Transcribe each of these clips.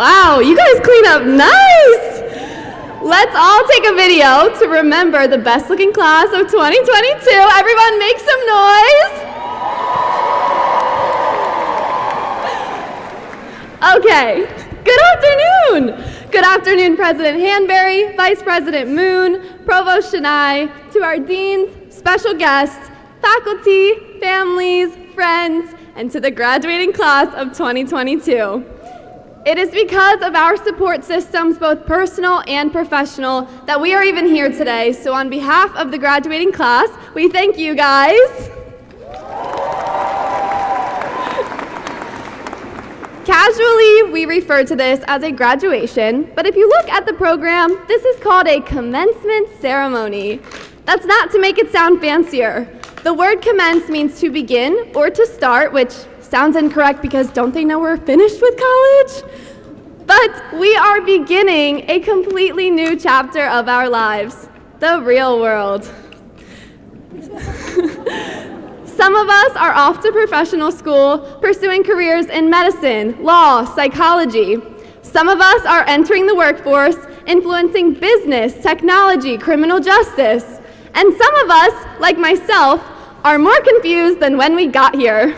Wow, you guys clean up nice! Let's all take a video to remember the best looking class of 2022. Everyone make some noise. Okay, good afternoon. Good afternoon, President Hanbury, Vice President Moon, Provost Shania, to our deans, special guests, faculty, families, friends, and to the graduating class of 2022. It is because of our support systems, both personal and professional, that we are even here today. So on behalf of the graduating class, we thank you guys. Casually, we refer to this as a graduation, but if you look at the program, this is called a commencement ceremony. That's not to make it sound fancier. The word commence means to begin or to start, which sounds incorrect because don't they know we're finished with college? But we are beginning a completely new chapter of our lives, the real world. Some of us are off to professional school, pursuing careers in medicine, law, psychology. Some of us are entering the workforce, influencing business, technology, criminal justice. And some of us, like myself, are more confused than when we got here.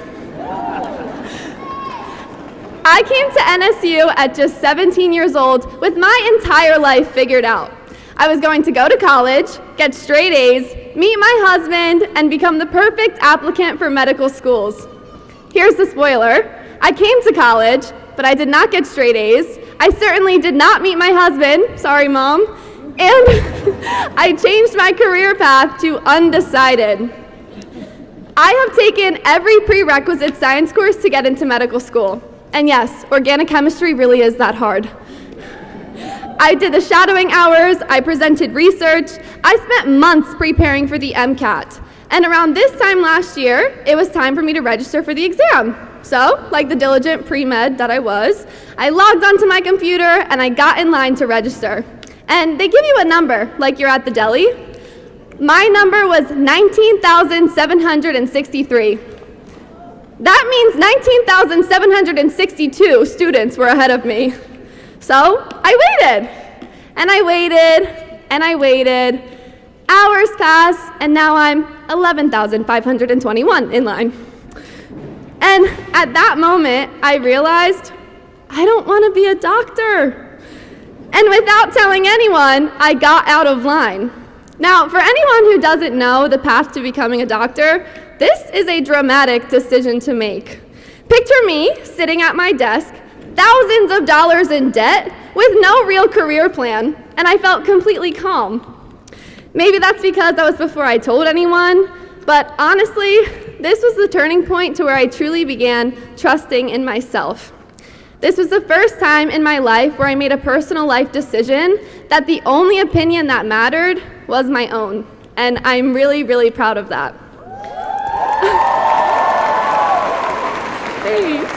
I came to NSU at just 17 years old with my entire life figured out. I was going to go to college, get straight A's, meet my husband, and become the perfect applicant for medical schools. Here's the spoiler. I came to college, but I did not get straight A's. I certainly did not meet my husband, sorry Mom, and I changed my career path to undecided. I have taken every prerequisite science course to get into medical school. And yes, organic chemistry really is that hard. I did the shadowing hours, I presented research, I spent months preparing for the MCAT. And around this time last year, it was time for me to register for the exam. So, like the diligent pre-med that I was, I logged onto my computer and I got in line to register. And they give you a number, like you're at the deli. My number was 19,763. That means 19,762 students were ahead of me. So I waited, and I waited, and I waited. Hours passed, and now I'm 11,521 in line. And at that moment, I realized I don't want to be a doctor. And without telling anyone, I got out of line. Now, for anyone who doesn't know the path to becoming a doctor, this is a dramatic decision to make. Picture me sitting at my desk, thousands of dollars in debt, with no real career plan, and I felt completely calm. Maybe that's because that was before I told anyone, but honestly, this was the turning point to where I truly began trusting in myself. This was the first time in my life where I made a personal life decision that the only opinion that mattered was my own, and I'm really, really proud of that. Thanks.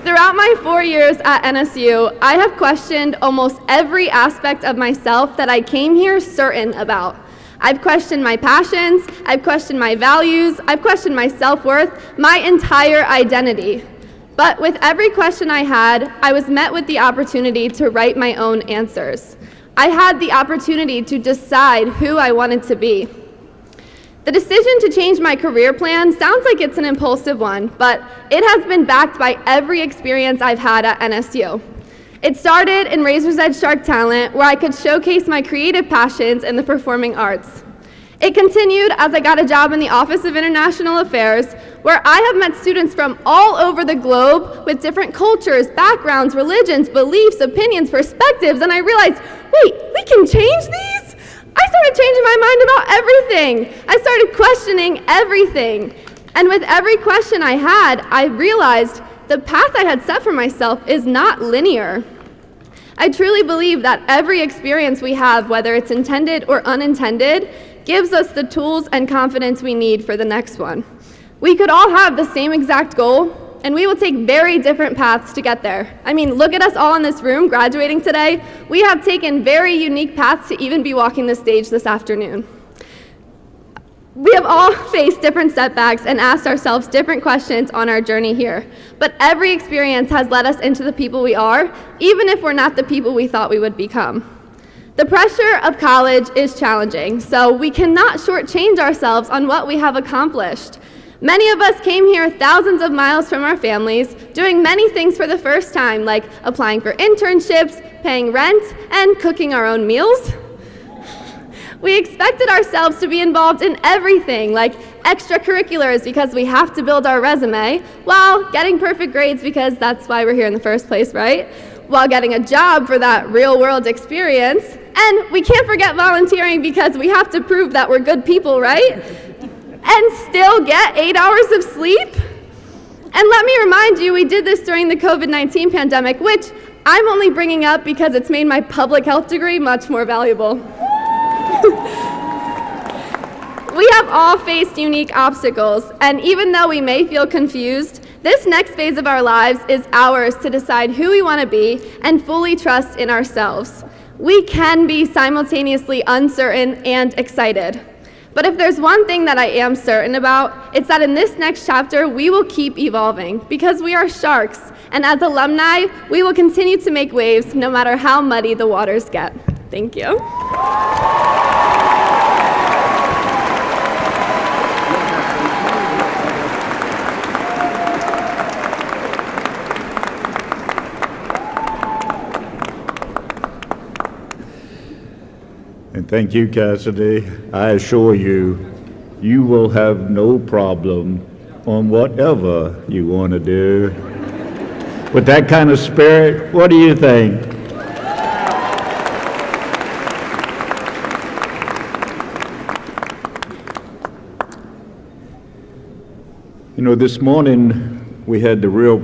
Throughout my 4 years at NSU, I have questioned almost every aspect of myself that I came here certain about. I've questioned my passions, I've questioned my values, I've questioned my self-worth, my entire identity. But with every question I had, I was met with the opportunity to write my own answers. I had the opportunity to decide who I wanted to be. The decision to change my career plan sounds like it's an impulsive one, but it has been backed by every experience I've had at NSU. It started in Razor's Edge Shark Talent, where I could showcase my creative passions in the performing arts. It continued as I got a job in the Office of International Affairs, where I have met students from all over the globe with different cultures, backgrounds, religions, beliefs, opinions, perspectives, and I realized, wait, we can change these? I started changing my mind about everything. I started questioning everything. And with every question I had, I realized the path I had set for myself is not linear. I truly believe that every experience we have, whether it's intended or unintended, gives us the tools and confidence we need for the next one. We could all have the same exact goal, and we will take very different paths to get there. I mean, look at us all in this room graduating today. We have taken very unique paths to even be walking the stage this afternoon. We have all faced different setbacks and asked ourselves different questions on our journey here. But every experience has led us into the people we are, even if we're not the people we thought we would become. The pressure of college is challenging, so we cannot shortchange ourselves on what we have accomplished. Many of us came here thousands of miles from our families, doing many things for the first time, like applying for internships, paying rent, and cooking our own meals. We expected ourselves to be involved in everything, like extracurriculars because we have to build our resume, while getting perfect grades because that's why we're here in the first place, right? While getting a job for that real-world experience. And we can't forget volunteering because we have to prove that we're good people, right? And still get 8 hours of sleep? And let me remind you, we did this during the COVID-19 pandemic, which I'm only bringing up because it's made my public health degree much more valuable. We have all faced unique obstacles, and even though we may feel confused, this next phase of our lives is ours to decide who we want to be and fully trust in ourselves. We can be simultaneously uncertain and excited. But if there's one thing that I am certain about, it's that in this next chapter, we will keep evolving because we are sharks, and as alumni, we will continue to make waves no matter how muddy the waters get. Thank you. And thank you, Cassidy. I assure you, you will have no problem on whatever you want to do. With that kind of spirit, what do you think? You know, this morning we had the real